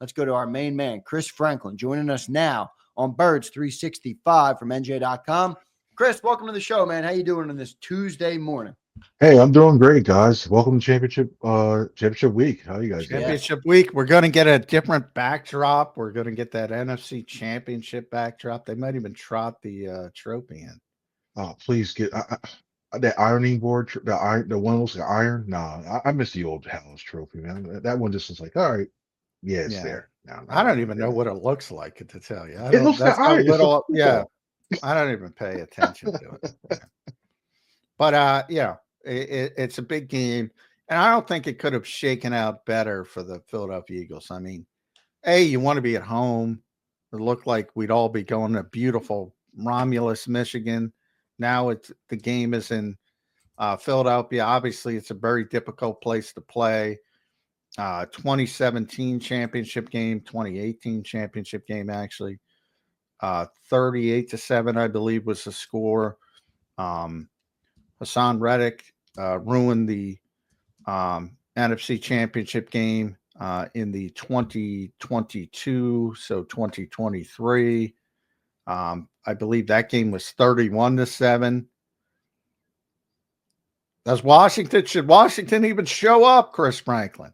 Let's go to our main man, Chris Franklin, joining us now on Birds 365 from NJ.com. Chris, welcome to the show, man. How you doing on this Tuesday morning? Hey, I'm doing great, guys. Welcome to championship week. How are you guys doing? Championship week. We're going to get a different backdrop. We're going to get that NFC championship backdrop. They might even trot the trophy in. Oh, please get that ironing board, the one that looks like iron. Nah, I miss the old Hallows trophy, man. That one just was like, all right, yeah, it's there. No, I don't even know what it looks like, to tell you. It looks like iron. Little, yeah. I don't even pay attention to it. Yeah. But it's a big game, and I don't think it could have shaken out better for the Philadelphia Eagles. I mean, you want to be at home. It looked like we'd all be going to beautiful Romulus, Michigan. Now the game is in Philadelphia. Obviously, it's a very difficult place to play. 2017 championship game, 2018 championship game, actually. 38-7, I believe, was the score. Hassan Reddick ruined the NFC championship game in the 2022, so 2023. I believe that game was 31-7. Should Washington even show up, Chris Franklin?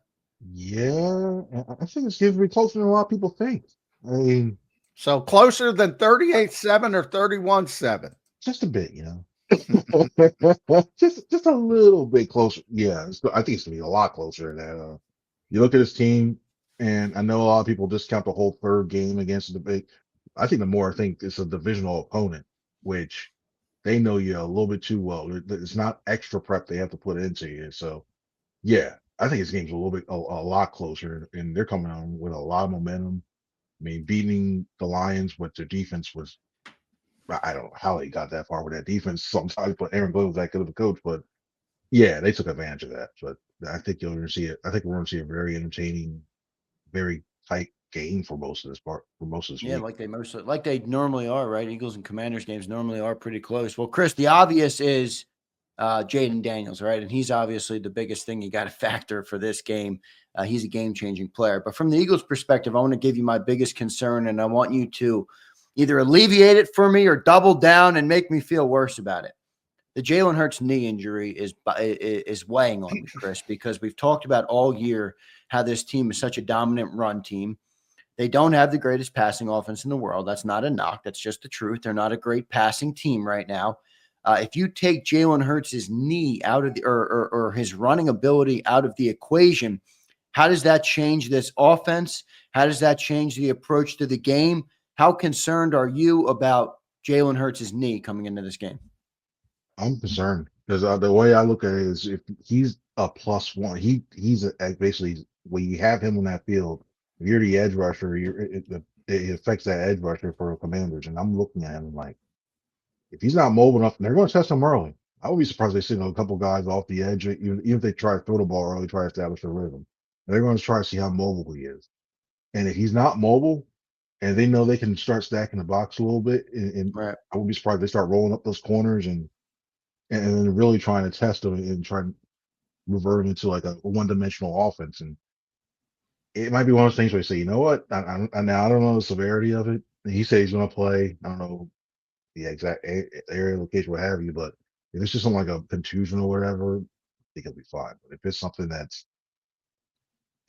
Yeah, I think it's going to be closer than a lot of people think. I mean, so closer than 38-7 or 31-7? Just a bit, just a little bit closer. Yeah, I think it's going to be a lot closer than that. You look at this team, and I know a lot of people discount the whole third game against the big. I think it's a divisional opponent, which they know you a little bit too well. It's not extra prep they have to put into you. So, yeah, I think this game's a lot closer, and they're coming on with a lot of momentum. I mean, beating the Lions with their defense was, I don't know how they got that far with that defense sometimes, but Aaron Glenn was that good of a coach. But yeah, they took advantage of that. But I think you're going to see it. I think we're going to see a very entertaining, very tight game for most of this week. Yeah, like they normally are, right? Eagles and Commanders games normally are pretty close. Well, Chris, the obvious is Jayden Daniels, right? And he's obviously the biggest thing you got to factor for this game. He's a game-changing player. But from the Eagles' perspective, I want to give you my biggest concern, and I want you to either alleviate it for me or double down and make me feel worse about it. The Jalen Hurts knee injury is weighing on me, Chris, because we've talked about all year how this team is such a dominant run team. They don't have the greatest passing offense in the world. That's not a knock. That's just the truth. They're not a great passing team right now. If you take Jalen Hurts' knee out of the or his running ability out of the equation, how does that change this offense? How does that change the approach to the game? How concerned are you about Jalen Hurts' knee coming into this game? I'm concerned because the way I look at it is if he's a +1, he's basically when you have him on that field, if you're the edge rusher, it affects that edge rusher for the Commanders. And I'm looking at him like, if he's not mobile enough, they're going to test him early. I would be surprised if they signal a couple guys off the edge, even if they try to throw the ball early, try to establish a rhythm. They're going to try to see how mobile he is. And if he's not mobile, and they know they can start stacking the box a little bit, and right. I would be surprised if they start rolling up those corners and really trying to test them and try to revert into like a one-dimensional offense. And it might be one of those things where you say, you know what? I don't know the severity of it. He said he's going to play. I don't know the exact area, location, what have you, but if it's just something like a contusion or whatever, I think it'll be fine. But if it's something that's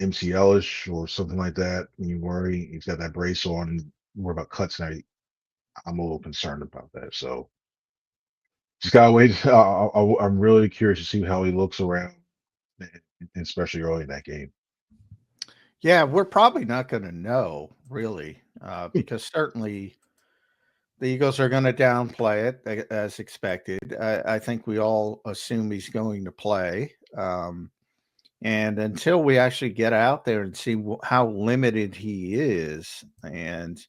MCL-ish or something like that, and you worry, he's got that brace on and worry about cuts now, I'm a little concerned about that. So just gotta wait. I'm really curious to see how he looks around, especially early in that game. Yeah, we're probably not going to know really, because certainly the Eagles are going to downplay it as expected. I think we all assume he's going to play. And until we actually get out there and see how limited he is, and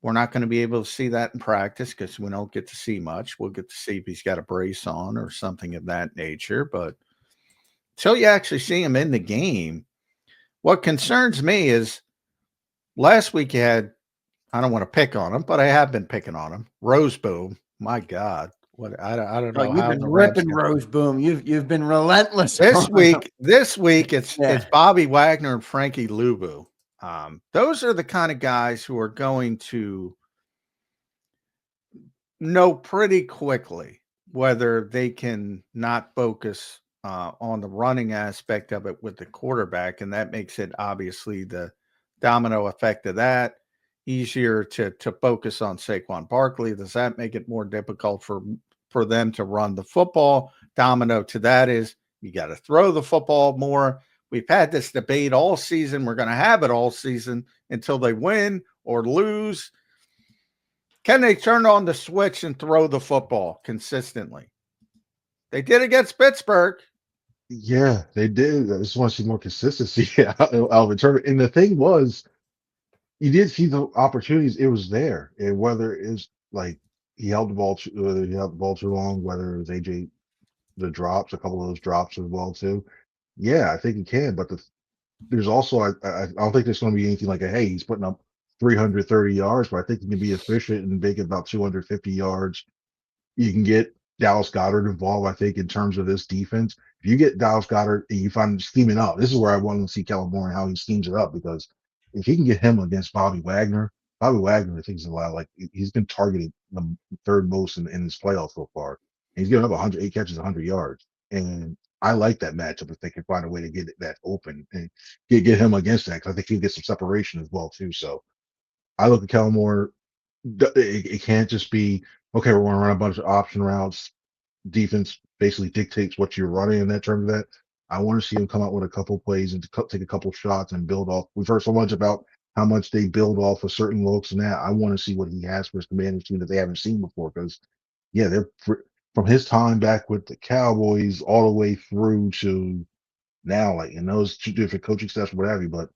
we're not going to be able to see that in practice because we don't get to see much. We'll get to see if he's got a brace on or something of that nature. But until you actually see him in the game, what concerns me is last week you had, I don't want to pick on him, but I have been picking on him. Roseboom, my God. What I don't know. You've been ripping Roseboom. You've been relentless. This week it's Bobby Wagner and Frankie Luvu. Those are the kind of guys who are going to know pretty quickly whether they can not focus on the running aspect of it with the quarterback, and that makes it obviously the domino effect of that easier to focus on Saquon Barkley. Does that make it more difficult for them to run the football? Domino to that is you got to throw the football more. We've had this debate all season. We're going to have it all season until they win or lose. Can they turn on the switch and throw the football consistently? They did against Pittsburgh. Yeah, they did. I just want to see more consistency out of it. And the thing was, you did see the opportunities. It was there, and whether it's like he held the ball, whether he held the ball too long, whether it was AJ the drops, a couple of those drops as well too. Yeah, I think he can, but there's also I don't think there's going to be anything like hey, he's putting up 330 yards, but I think he can be efficient and make about 250 yards. You can get Dallas Goedert involved, I think, in terms of this defense. If you get Dallas Goedert and you find him scheming up, this is where I want to see Kellen Moore and how he schemes it up, because if he can get him against Bobby Wagner, I think he's allowed, like, he's been targeted the third most in his playoffs so far. And he's giving up 108 catches, 100 yards. And I like that matchup if they can find a way to get that open and get him against that, because I think he'll get some separation as well, too. So I look at Kellen Moore. It can't just be, okay, we're going to run a bunch of option routes. Defense basically dictates what you're running in that terms of that. I want to see him come out with a couple plays and take a couple shots and build off. We've heard so much about how much they build off of certain looks and that. I want to see what he has for his Commanders team that they haven't seen before, because, yeah, they're from his time back with the Cowboys all the way through to now, like in those two different coaching staffs, what have you, but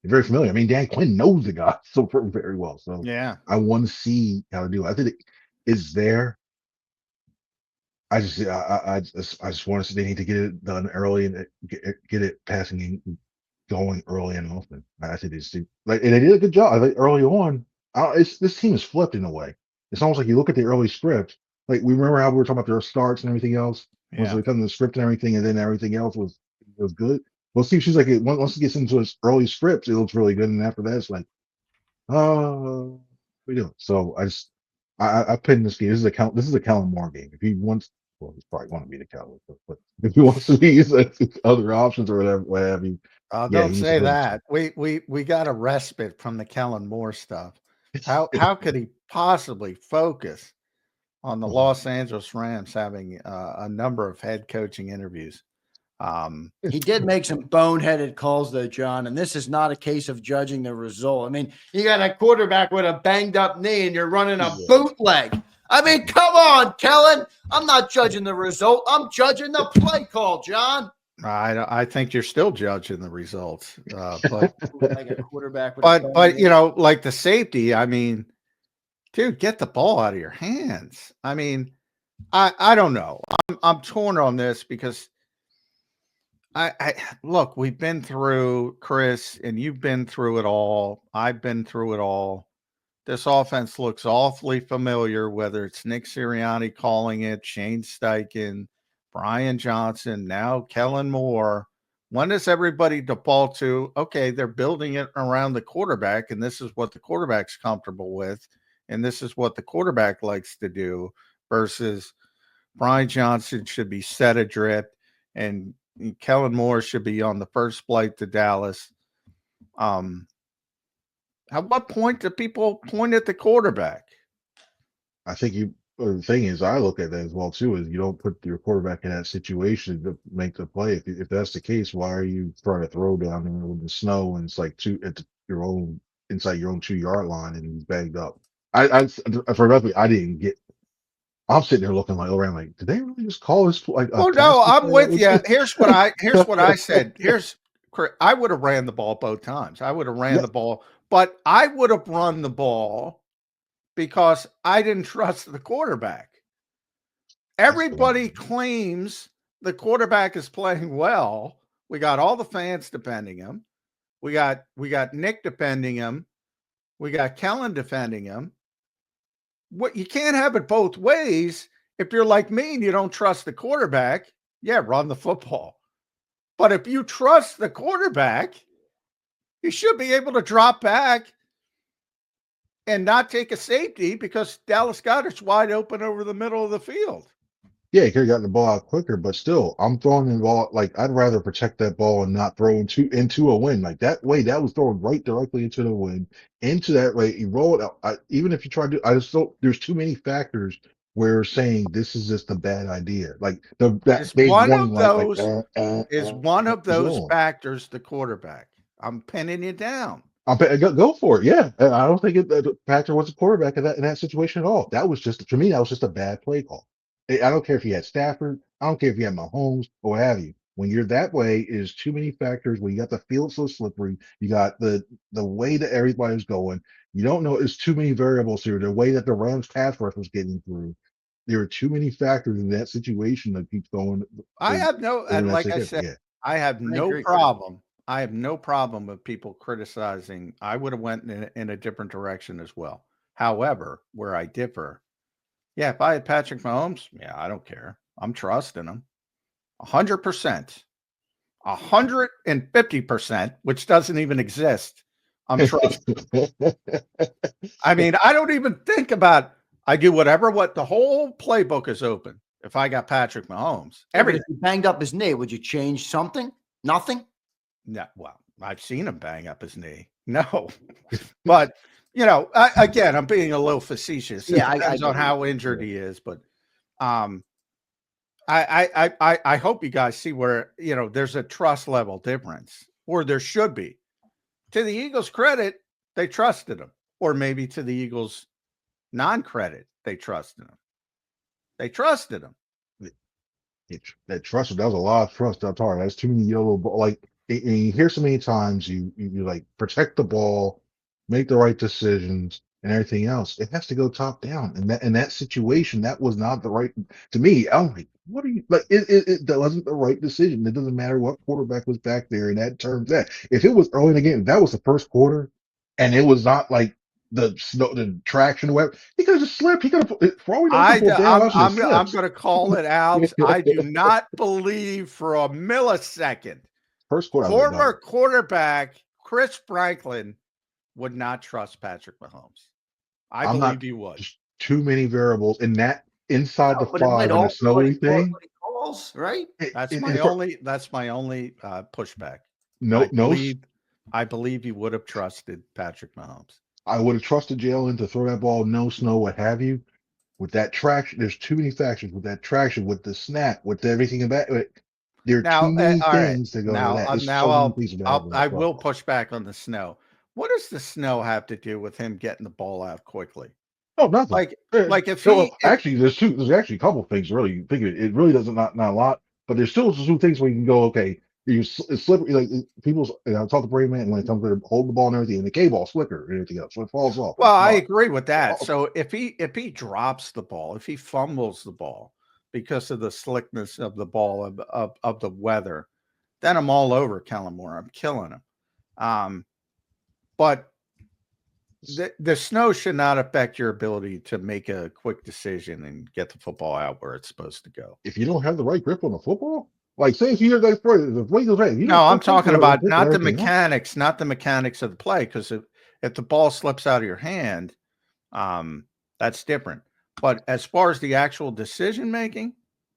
they're very familiar. I mean, Dan Quinn knows the guy so very well. So Yeah. I want to see how to do it. I think it's there. I just want to see they need to get it done early and get it passing and going early and often. I think and they did a good job. I think early on, this team is flipped in a way. It's almost like you look at the early script. Like, we remember how we were talking about their starts and everything else. Once Yeah. they come to the script and everything, and then everything else was good. Well, Steve, she's like, once it gets into its early scripts, it looks really good, and after that, it's like, oh, we do. So I pinned this game. This is a Kellen Moore game. If he wants, well, he's probably want to be the Cowboys, but if he wants to use other options or whatever, have you? Yeah, Don't say that. We got a respite from the Kellen Moore stuff. How could he possibly focus on the Los Angeles Rams having a number of head coaching interviews? He did make some boneheaded calls, though, John, and this is not a case of judging the result. I mean, you got a quarterback with a banged up knee and you're running a bootleg. I mean, come on, Kellen. I'm not judging the result. I'm judging the play call, John. I think you're still judging the results, but like a quarterback. But you know, like the safety. I mean, dude, get the ball out of your hands. I mean, I don't know. I'm torn on this because I look. We've been through, Chris, and you've been through it all. I've been through it all. This offense looks awfully familiar, whether it's Nick Sirianni calling it, Shane Steichen, Brian Johnson, now Kellen Moore. When does everybody default to, okay, they're building it around the quarterback, and this is what the quarterback's comfortable with, and this is what the quarterback likes to do, versus Brian Johnson should be set adrift, and Kellen Moore should be on the first flight to Dallas. At what point do people point at the quarterback? I think the thing is, I look at that as well too, is you don't put your quarterback in that situation to make the play. If that's the case, why are you trying to throw down in the snow and it's like inside your own 2-yard line and he's bagged up? I didn't get. I'm sitting there looking like around like, did they really just call this like? Oh no, I'm with you. Here's what I said. I would have ran the ball both times. I would have ran the ball. But I would have run the ball because I didn't trust the quarterback. Everybody claims the quarterback is playing well. We got all the fans defending him. We got Nick defending him. We got Kellen defending him. What, you can't have it both ways. If you're like me and you don't trust the quarterback, yeah, run the football. But if you trust the quarterback, He should be able to drop back and not take a safety because Dallas Goedert's wide open over the middle of the field. Yeah, he could have gotten the ball out quicker, but still, I'm throwing the ball. Like, I'd rather protect that ball and not throw into a wind. Like, that way, that was thrown right directly into the wind, into that way. You roll it out. Even if you try to, I just don't, there's too many factors where saying this is just a bad idea. Like, that big warning light, is one of is those on. factors the quarterback. I'm pinning you down. Go for it. Yeah. I don't think the factor was a quarterback in that situation at all. That was just, to me, that was just a bad play call. I don't care if you had Stafford. I don't care if you had Mahomes or what have you. When you're that way, it is too many factors. When you got the field so slippery, you got the way that everybody's going. You don't know. There's too many variables here. The way that the Rams pass rush was getting through. There are too many factors in that situation that keeps going. I have no, and like I said, yeah. I have no agree, problem. I have no problem with people criticizing. I would have went in a different direction as well. However, where I differ, yeah, if I had Patrick Mahomes, yeah, I don't care. I'm trusting him 100%, 150%, which doesn't even exist. I'm trusting. I mean, I don't even think about. I do what the whole playbook is open. If I got Patrick Mahomes, If he banged up his knee, would you change something? Nothing. No, well, I've seen him bang up his knee. No, but you know, again, I'm being a little facetious. It depends on how injured he is, but I hope you guys see where there's a trust level difference, or there should be. To the Eagles' credit, they trusted him, or maybe to the Eagles' non-credit, they trusted him. They trusted him. That trust, that was a lot of trust. I'm sorry, that's too many yellow ball. Like, and you hear so many times, you like protect the ball, make the right decisions, and everything else. It has to go top down. And in that situation, that was not the right. To me, I'm like, what are you like? It wasn't the right decision. It doesn't matter what quarterback was back there in that terms. That if it was early in the game, if that was the first quarter, and it was not like the traction web, he could have just slipped. He could have thrown I'm going to call it out. I do not believe for a millisecond. First quarter, former quarterback Chris Franklin would not trust Patrick Mahomes. I believe he would. Too many variables in that inside the 5 and the snowy thing. Calls, right? That's my only pushback. I believe he would have trusted Patrick Mahomes. I would have trusted Jalen to throw that ball, no snow, what have you. With that traction, there's too many factors. With that traction, with the snap, with everything in that. There are too many things to go into that. I will push back on the snow. What does the snow have to do with him getting the ball out quickly? Oh, nothing. Like if he actually, there's actually a couple of things. Really, you think of it. It really doesn't not a lot, but there's still some things where you can go. Okay, it's slippery. Like people's, I talk to Brave Man when it comes to hold the ball and everything, and the K ball slicker and everything else, so it falls off. Well, I agree with that. So if he drops the ball, if he fumbles the ball because of the slickness of the ball of the weather, then I'm all over Kellen Moore. I'm killing him. But the snow should not affect your ability to make a quick decision and get the football out where it's supposed to go. If you don't have the right grip on the football, like say if you're like the way goes right. No, I'm talking about not the mechanics, not the mechanics of the play. Because if the ball slips out of your hand, that's different. But as far as the actual decision making,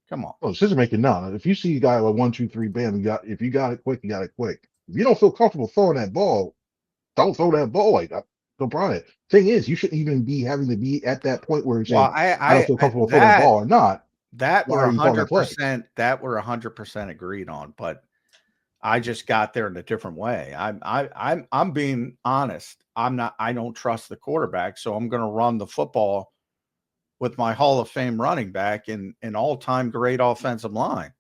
come on. Oh, decision making, no. If you see a guy like 1, 2, 3, bam, if you got it quick, you got it quick. If you don't feel comfortable throwing that ball, don't throw that ball like that. No problem. Thing is, you shouldn't even be having to be at that point where you're saying, I don't feel comfortable throwing the ball or not. That we're 100%. That we're 100% agreed on. But I just got there in a different way. I'm being honest. I don't trust the quarterback, so I'm going to run the football with my Hall of Fame running back and an all-time great offensive line.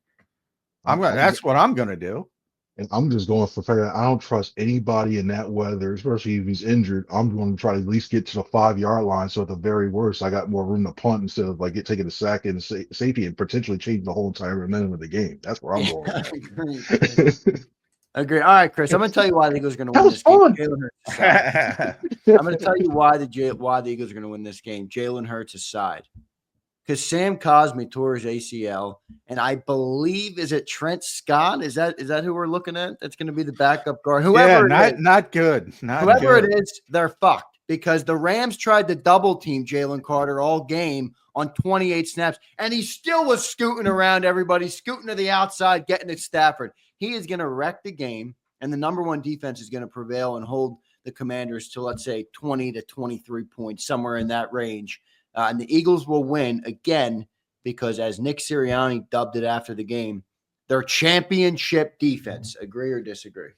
That's what I'm going to do. And I'm just going for fair. I don't trust anybody in that weather, especially if he's injured. I'm going to try to at least get to the 5-yard line. So at the very worst, I got more room to punt instead of like taking a sack and safety and potentially change the whole entire momentum of the game. That's where I'm going. Agree. All right, Chris. I'm going to tell you why the Eagles are going to win this game. I'm going to tell you why the Eagles are going to win this game. Jalen Hurts aside. because Sam Cosme tore his ACL, and I believe, is it Trent Scott? Is that who we're looking at? That's going to be the backup guard. Whoever not good. Whoever it is, they're fucked, because the Rams tried to double team Jalen Carter all game on 28 snaps, and he still was scooting around everybody, scooting to the outside, getting at Stafford. He is going to wreck the game, and the number one defense is going to prevail and hold the Commanders to, let's say, 20 to 23 points, somewhere in that range. And the Eagles will win again because, as Nick Sirianni dubbed it after the game, their championship defense. Agree or disagree?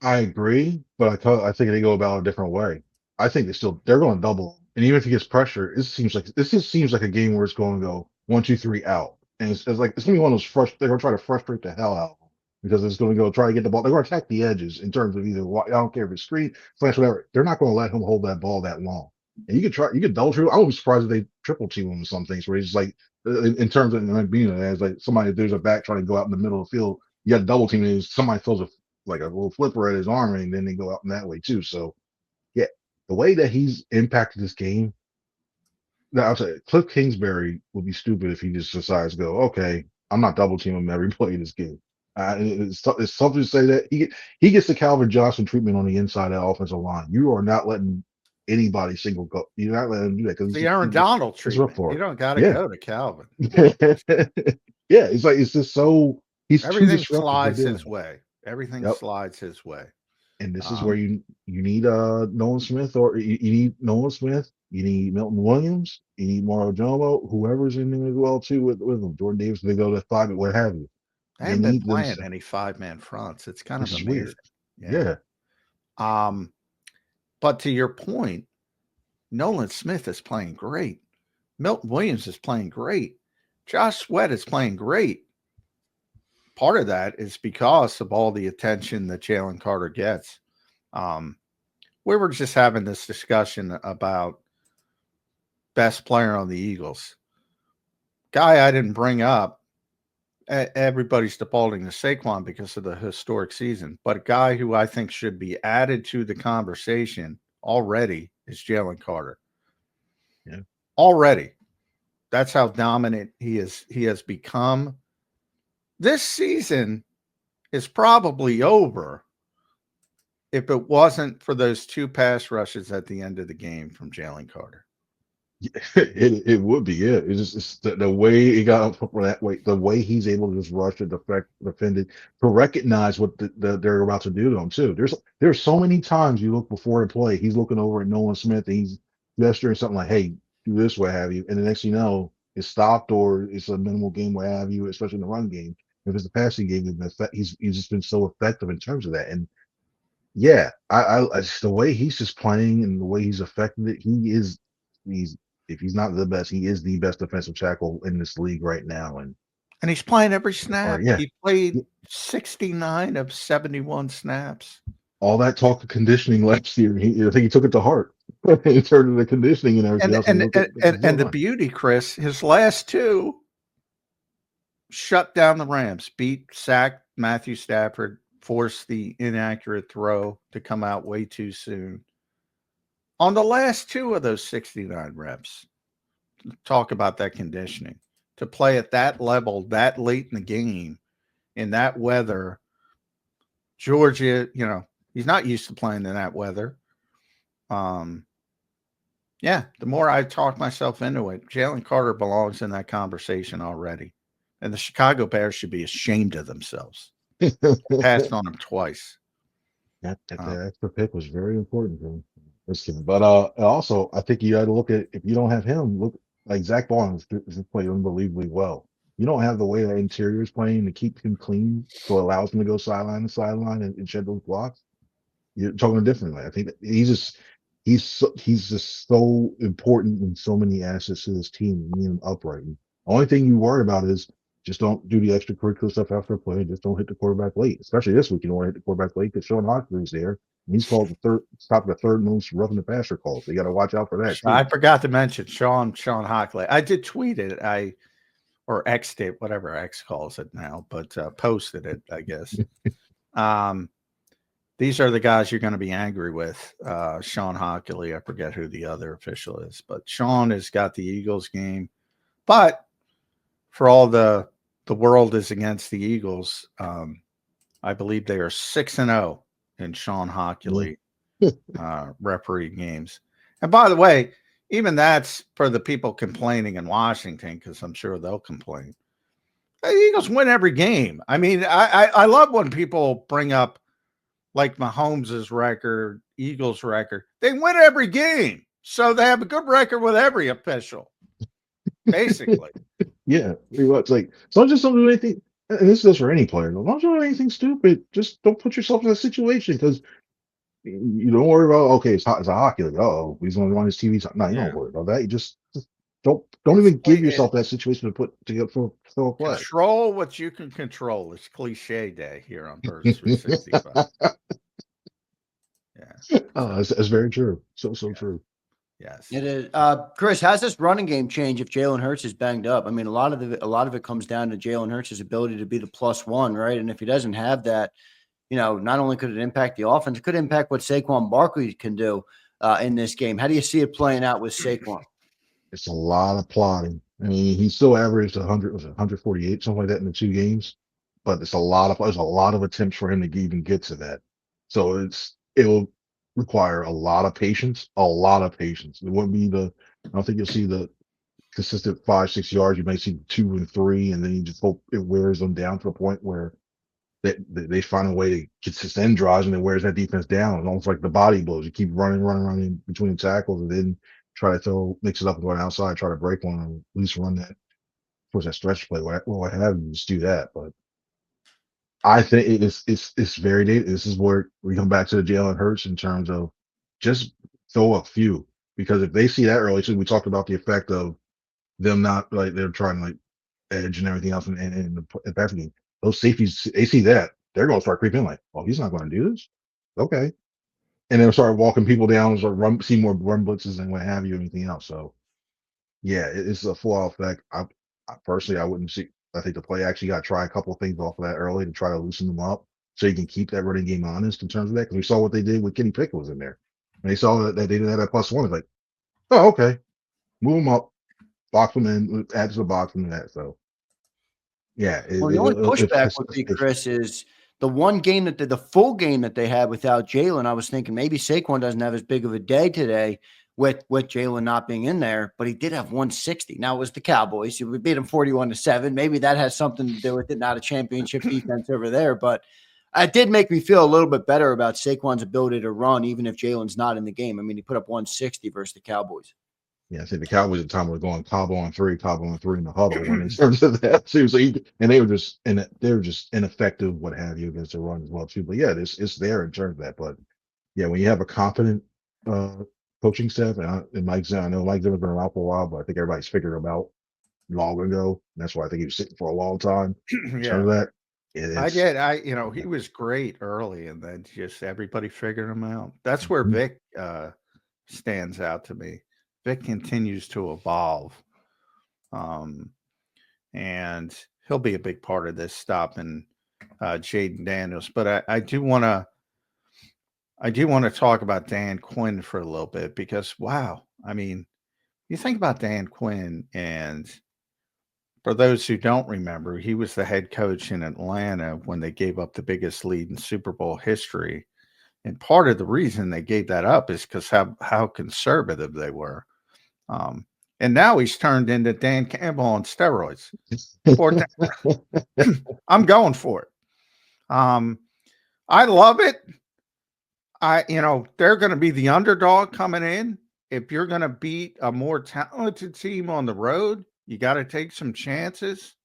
I agree, but I think they go about it a different way. I think they're going to double, and even if he gets pressure, this just seems like a game where it's going to go 1, 2, 3 out, and it's going to be one of those they're going to try to frustrate the hell out of them, because it's going to go try to get the ball. They're going to attack the edges in terms of either, I don't care if it's screen, flash, whatever. They're not going to let him hold that ball that long. And you could double team. I wouldn't be surprised if they triple team him or some things where he's like, in terms of being as like somebody, there's a back trying to go out in the middle of the field, you got double team, and somebody throws like a little flipper at his arm, and then they go out in that way too. So yeah, the way that he's impacted this game, I'll say Cliff Kingsbury would be stupid if he just decides to go, okay, I'm not double teaming him every play in this game. It's something to say that he gets the Calvin Johnson treatment on the inside of the offensive line. You are not letting anybody single go. You're not letting him do that, because the Aaron Donald treatment. You don't got to go to Calvin. Yeah, it's just so everything slides his way. Everything slides his way. And this is where you need Nolan Smith, or you need Nolan Smith, you need Milton Williams, you need Mario Jomo, whoever's in there as well too with them. Jordan Davis, they go to 5, what have you. They haven't been playing any 5-man fronts. It's kind of amazing. Weird. Yeah. But to your point, Nolan Smith is playing great. Milton Williams is playing great. Josh Sweat is playing great. Part of that is because of all the attention that Jalen Carter gets. We were just having this discussion about best player on the Eagles. Guy I didn't bring up, everybody's defaulting to Saquon because of the historic season, but a guy who I think should be added to the conversation already is Jalen Carter. Yeah. Already. That's how dominant he has become. This season is probably over if it wasn't for those 2 pass rushes at the end of the game from Jalen Carter. It would be, yeah. It's the way he got up that way, the way he's able to just rush to defend it, to recognize what they're about to do to him too. There's so many times you look before the play, he's looking over at Nolan Smith, and he's gesturing something like, "Hey, do this, what have you," and the next thing you know, it's stopped, or it's a minimal game, what have you, especially in the run game. If it's a passing game, he's just been so effective in terms of that. And yeah, I the way he's just playing and the way he's affected it, he's if he's not the best, he is the best defensive tackle in this league right now. And he's playing every snap. Yeah. He played 69 of 71 snaps. All that talk of conditioning last year, I think he took it to heart in terms of the conditioning and everything else. And the beauty, Chris, his last 2 shut down the Rams, sacked Matthew Stafford, forced the inaccurate throw to come out way too soon. On the last 2 of those 69 reps, talk about that conditioning. To play at that level that late in the game, in that weather, Georgia, he's not used to playing in that weather. The more I talk myself into it, Jalen Carter belongs in that conversation already. And the Chicago Bears should be ashamed of themselves. Passed on him twice. That extra pick was very important for him. But also, I think you got to look at, if you don't have him, look like Zach Barnes has played unbelievably well. You don't have the way that interior is playing to keep him clean, so it allows him to go sideline to sideline and shed those blocks. You're talking differently. I think that he's just so important in so many assets to this team, and him upright. And the only thing you worry about is just don't do the extracurricular stuff after a play. Just don't hit the quarterback late, especially this week. You don't want to hit the quarterback late because Sean Hockley's there. And he's called the third most roughing the passer calls. So you got to watch out for that. I forgot to mention Sean Hockley. I did tweet it. Or X'd it, whatever X calls it now, but posted it, I guess. these are the guys you're going to be angry with. Sean Hockley, I forget who the other official is, but Sean has got the Eagles game. But for all the world is against the Eagles, I believe they are 6-0 in Sean Hockley referee games. And by the way, even that's for the people complaining in Washington, because I'm sure they'll complain. The Eagles win every game. I mean, I love when people bring up like Mahomes' record, Eagles' record. They win every game. So they have a good record with every official, basically. Yeah, pretty much. Like, so just don't do anything. And this goes for any player. Don't do anything stupid. Just don't put yourself in a situation because you don't worry about. Okay, it's a hockey. Like, oh, he's going to run his TV. No, you don't worry about that. You just don't even give yourself that situation to get for a play. Control what you can control. It's cliche day here on Birds 365. Yeah. Oh, that's very true. So true. Yes. It is. Chris, how's this running game change if Jalen Hurts is banged up? I mean, a lot of it comes down to Jalen Hurts' ability to be the +1, right? And if he doesn't have that, not only could it impact the offense, it could impact what Saquon Barkley can do in this game. How do you see it playing out with Saquon? It's a lot of plotting. I mean, he still averaged 148, something like that in the 2 games, but there's a lot of attempts for him to even get to that. So it'll require a lot of patience. It wouldn't be I don't think you'll see the consistent 5-6 yards. You may see 2 and 3, and then you just hope it wears them down to the point where they find a way to get sustained drives, and it wears that defense down. It's almost like the body blows. You keep running between tackles, and then try to mix it up and go outside, try to break one, or at least run that towards that stretch play. What have you, just do that. But I think it's very dangerous. This is where we come back to the Jalen Hurts in terms of just throw a few, because if they see that early, so we talked about the effect of them not like they're trying to like edge and everything else in the passing game. Those safeties, they see that, they're going to start creeping like, oh, he's not going to do this. Okay. And they'll start walking people down, start see more run blitzes and what have you, anything else. So yeah, it's a full out effect. I personally, I wouldn't see. I think the play actually got to try a couple of things off of that early to try to loosen them up so you can keep that running game honest in terms of that. Because we saw what they did with Kenny Pickett was in there. And they saw that they didn't have that +1. It's like, oh, okay, move them up, box them in, add to the box and that. So yeah. The only pushback would be, Chris, is the one game the full game that they had without Jalen. I was thinking maybe Saquon doesn't have as big of a day today with Jalen not being in there, but he did have 160. Now it was the Cowboys. We beat them 41-7. Maybe that has something to do with it, not a championship defense over there. But it did make me feel a little bit better about Saquon's ability to run, even if Jalen's not in the game. I mean, he put up 160 versus the Cowboys. Yeah, I think the Cowboys at the time were going Cobb on three in the huddle when in terms of that too. So and they were just ineffective, what have you, against the run as well too. But yeah, it's there in terms of that. But yeah, when you have a confident coaching staff, and Mike Zimmer, I know Mike Zimmer's been around for a while, but I think everybody's figured him out long ago. That's why I think he was sitting for a long time. In terms of that. He was great early, and then just everybody figured him out. That's where Vic stands out to me. Vic continues to evolve, and he'll be a big part of this stopping Jayden Daniels. But I do want to talk about Dan Quinn for a little bit, because wow, I mean, you think about Dan Quinn, and for those who don't remember, he was the head coach in Atlanta when they gave up the biggest lead in Super Bowl history. And part of the reason they gave that up is because how conservative they were. And now he's turned into Dan Campbell on steroids. I'm going for it. I love it. They're going to be the underdog coming in. If you're going to beat a more talented team on the road, you got to take some chances.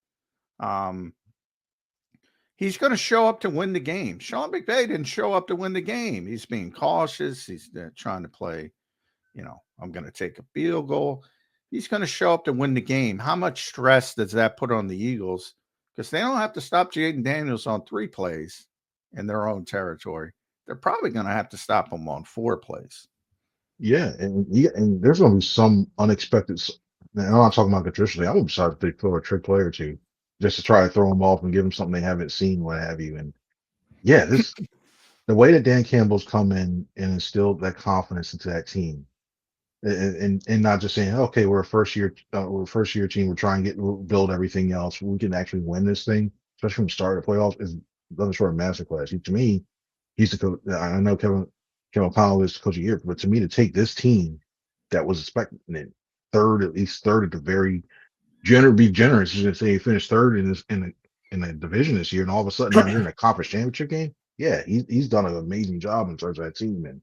He's going to show up to win the game. Sean McVay didn't show up to win the game. He's being cautious. He's trying to play, I'm going to take a field goal. He's going to show up to win the game. How much stress does that put on the Eagles? Because they don't have to stop Jayden Daniels on 3 plays in their own territory. They're probably going to have to stop him on 4 plays. Yeah, and there's going to be some unexpected. I'm not talking about the traditionally. I would decide to throw a trick play or two just to try to throw them off and give them something they haven't seen, what have you. And yeah, the way that Dan Campbell's come in and instilled that confidence into that team, and not just saying, okay, we're a first year team, we're trying to build everything else, we can actually win this thing, especially from the start of the playoffs, is nothing short of masterclass. To me, he's the coach. I know Kevin O'Connell is the coach of the year, but to me, to take this team that was expecting it at least third at the very be generous. He's gonna say he finished third in the division this year, and all of a sudden now they're in a conference championship game. Yeah, he's done an amazing job in terms of that team, and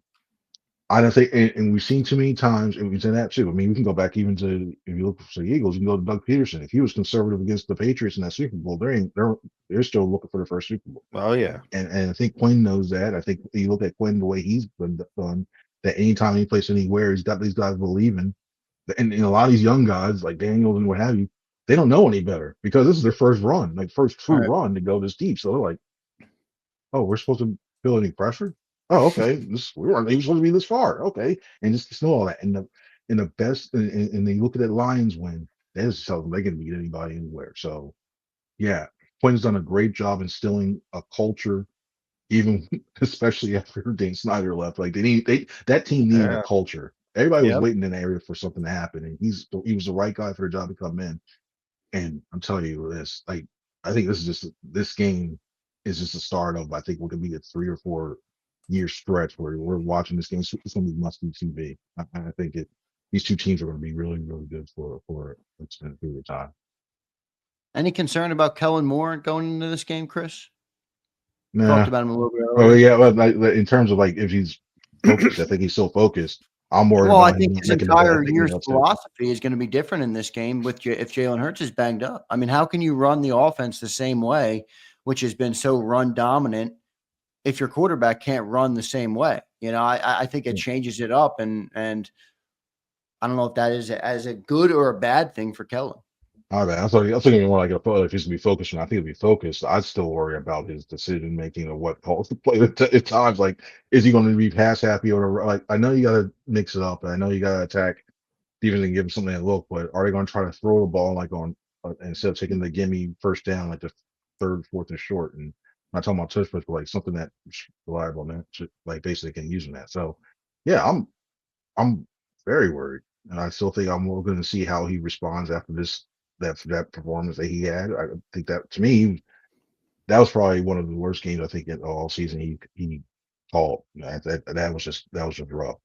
I don't think, and we've seen too many times, and we've seen that too. I mean, we can go back even to if you look for the Eagles, you can go to Doug Peterson. If he was conservative against the Patriots in that Super Bowl, they're still looking for the first Super Bowl. Oh yeah, And I think Quinn knows that. I think you look at Quinn the way he's been done. That anytime he plays anywhere, he's got these guys believing. And a lot of these young guys like Daniels and what have you, they don't know any better because this is their first run, like first true Right. run to go this deep. So they're like, oh, we're supposed to feel any pressure? Oh, okay. We weren't even supposed to be this far. Okay. And just know all that. And the best and they look at that Lions win, they just tell them they can beat anybody anywhere. So yeah, Quinn's done a great job instilling a culture, even especially after Dan Snyder left. Like that team needed a yeah, culture. Everybody was yep. waiting in the area for something to happen, and he was the right guy for the job to come in. And I'm telling you this, like I think this game is just the start of I think what could be a 3 or 4 year stretch where we're watching this game. It's going to be must be TV. I think these two teams are going to be really really good for an extended period of time. Any concern about Kellen Moore going into this game, Chris? Talked Nah. about him a little bit Oh earlier. yeah, well, like, in terms of like if he's focused, I think he's so focused. I'm worried Well, I about him think not his making the bad entire thing, year's upset. philosophy is going to be different in this game if Jalen Hurts is banged up. I mean, how can you run the offense the same way, which has been so run dominant, if your quarterback can't run the same way? You know, I think it changes it up, and I don't know if that is as a good or a bad thing for Kellen. All right, I was thinking more like if he's gonna be focused, and I think he'll be focused. I'd still worry about his decision making of what calls to play at times. Like, is he going to be pass happy or like? I know you got to mix it up, and I know you got to attack Stevens and give him something to look. But are they going to try to throw the ball like on instead of taking the gimme first down like the third, fourth, and short? And I'm not talking about touch, but like something that's reliable, man. Like basically can use that. So, yeah, I'm very worried, and I still think I'm going to see how he responds after that performance that he had. I think that to me that was probably one of the worst games I think in all season he called. That was just rough.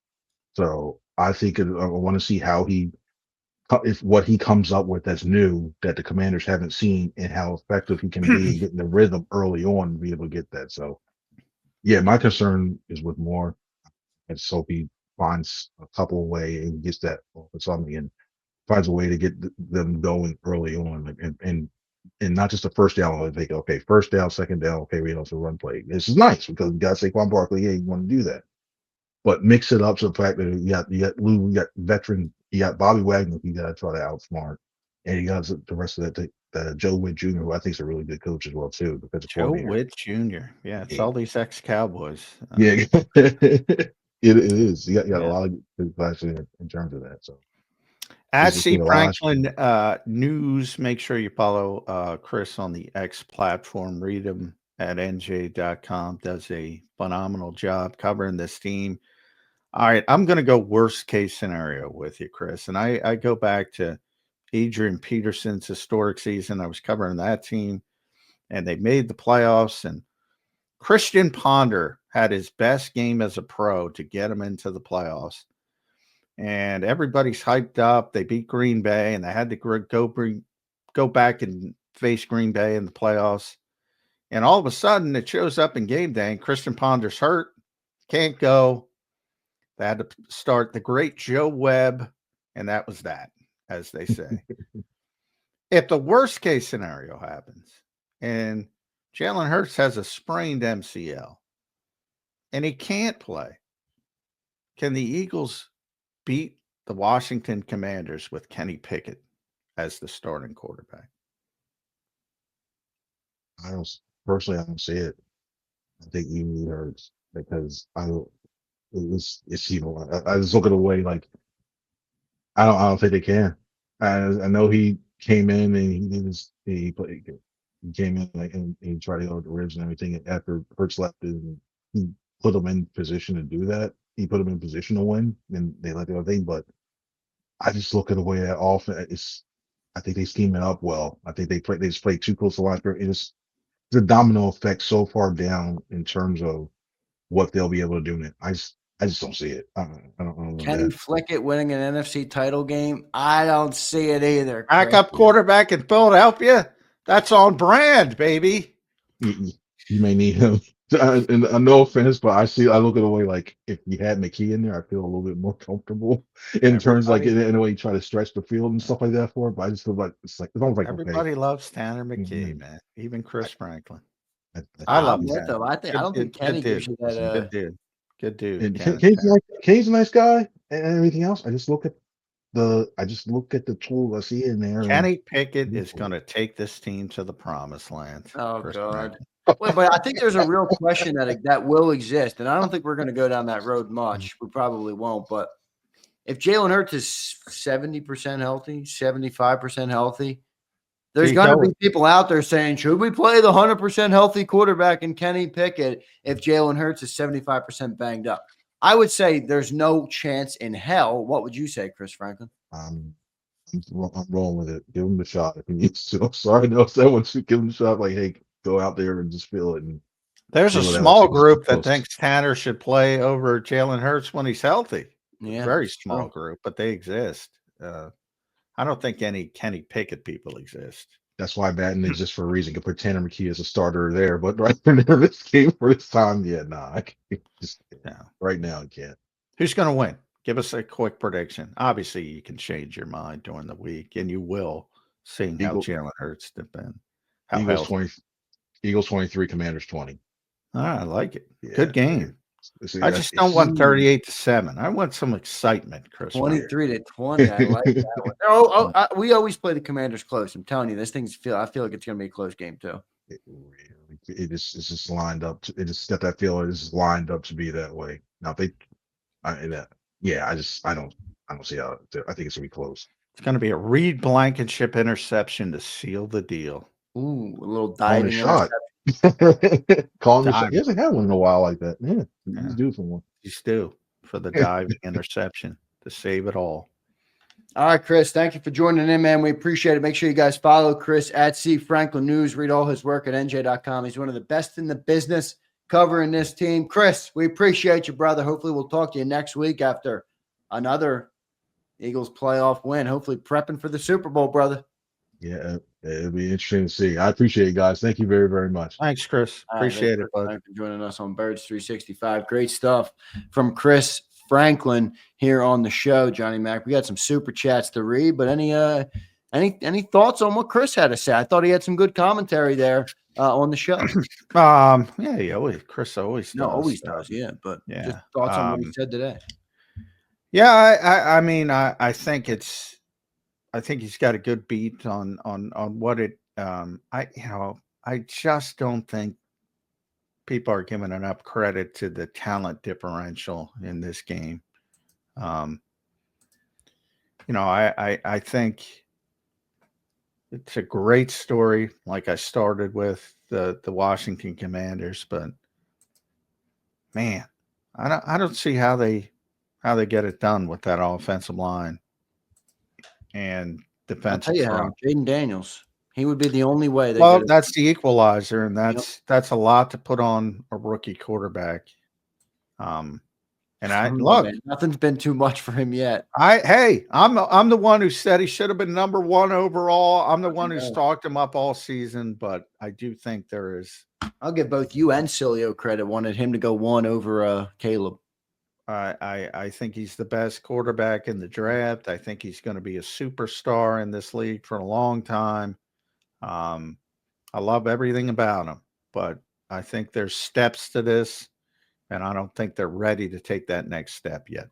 So I think I want to see how if what he comes up with that's new that the Commanders haven't seen and how effective he can be in getting the rhythm early on to be able to get that. So yeah, my concern is with Moore. I just hope he finds a couple of way and gets that or something and finds a way to get them going early on, like, and not just the first down. I think okay, first down, second down, okay, we know it's a run play. This is nice because you got Saquon Barkley. Yeah, you want to do that, but mix it up to the fact that you got Lou, you got veteran, you got Bobby Wagner. You got to try to outsmart, and you got the rest of that Joe Witt Jr., who I think is a really good coach as well too, defensive Joe coordinator. Witt Jr. Yeah, it's Yeah, all these ex-Cowboys. yeah. It is. You got a Yeah. lot of good guys in terms of that. So. At Just C. a lot. Franklin News, make sure you follow Chris on the X platform. Read him at nj.com. Does a phenomenal job covering this team. All right, I'm going to go worst case scenario with you, Chris. And I go back to Adrian Peterson's historic season. I was covering that team, and they made the playoffs. And Christian Ponder had his best game as a pro to get him into the playoffs. And everybody's hyped up. They beat Green Bay, and they had to go back and face Green Bay in the playoffs. And all of a sudden, it shows up in game day, and Christian Ponder's hurt, can't go. They had to start the great Joe Webb, and that was that, as they say. If the worst case scenario happens, and Jalen Hurts has a sprained MCL, and he can't play, can the Eagles beat the Washington Commanders with Kenny Pickett as the starting quarterback? I don't see it. I think you need Hurts because it's I just look at the way like I don't think they can. I know he came in and he did his he came in like and he tried to go with the ribs and everything after Hurts left and he put them in position to do that. He put them in position to win, and they let the other thing. But I just look at the way that offense. I think they scheme it up well. I think they just play too close to line. It's the domino effect so far down in terms of what they'll be able to do. I just don't see it. I don't know Kenny that. Flickett winning an NFC title game? I don't see it either. Chris. Backup quarterback in Philadelphia. That's on brand, baby. You may need him. And no offense, but I look at the way like if you had McKee in there, I feel a little bit more comfortable in terms like in the way you try to stretch the field and stuff like that for it. But I just feel like it's almost like Everybody okay. loves Tanner McKee, Mhm. man. Even Chris Franklin. I, I love I'm with Tanner. them. I don't think Kenny gives you that. Good dude. Good dude. and Tanner. Kane's a nice guy and everything else. I just look at the tools I see in there. Kenny Pickett is going to take this team to the promised land. Oh Chris God. Franklin. Wait, but I think there's a real question that will exist, and I don't think we're going to go down that road much. We probably won't. But if Jalen Hurts is 70% healthy, 75% healthy, there's going to be people out there saying, should we play the 100% healthy quarterback in Kenny Pickett if Jalen Hurts is 75% banged up? I would say there's no chance in hell. What would you say, Chris Franklin? I'm rolling with it. Give him the shot if he needs to. I'm sorry, no, someone should give him the shot. Like, hey, go out there and just feel it. And there's a small group that thinks Tanner should play over Jalen Hurts when he's healthy. Yeah, very small group, but they exist. I don't think any Kenny Pickett people exist. That's why Madden exists for a reason. You can put Tanner McKee as a starter there, but right in this game for this time, I can't right now I can't. Who's going to win? Give us a quick prediction. Obviously, you can change your mind during the week, and you will, seeing how Jalen Hurts depend. Eagles 23, Commanders 20. I like it. Yeah, good game. I just don't want 38-7. I want some excitement, Chris. 23-20. I like that one. We always play the Commanders close. I'm telling you, I feel like it's going to be a close game too. It's just lined up. It just got that feel. It's lined up to be that way. Now I don't see how. I think it's gonna be close. It's going to be a Reed Blankenship interception to seal the deal. Ooh, a little diving shot. Calling the shot. He hasn't had one in a while like that. Yeah, he's due for one. He's due for the diving interception to save it all. All right, Chris, thank you for joining in, man. We appreciate it. Make sure you guys follow Chris at C Franklin News. Read all his work at NJ.com. He's one of the best in the business covering this team. Chris, we appreciate you, brother. Hopefully we'll talk to you next week after another Eagles playoff win. Hopefully prepping for the Super Bowl, brother. Yeah, it'll be interesting to see. I appreciate it, guys. Thank you very, very much. Thanks, Chris. Appreciate it, bud. Thanks for joining us on Birds 365. Great stuff from Chris Franklin here on the show, Johnny Mac. We got some super chats to read, but any thoughts on what Chris had to say? I thought he had some good commentary there on the show. Chris always does. Yeah, but just thoughts on what he said today. Yeah, I mean, I think he's got a good beat on what it. I just don't think people are giving enough credit to the talent differential in this game. I think it's a great story. Like I started with the Washington Commanders, but man, I don't see how they get it done with that offensive line and defensive. I'll tell you how, Jayden Daniels. He would be the only way. That's the equalizer, and that's a lot to put on a rookie quarterback. And nothing's been too much for him yet. I'm the one who said he should have been number 1 overall. I'm the one who's talked him up all season, but I do think there is. I'll give both you and Cilio credit. Wanted him to go 1 over Caleb. I think he's the best quarterback in the draft. I think he's going to be a superstar in this league for a long time. I love everything about him, but I think there's steps to this, and I don't think they're ready to take that next step yet.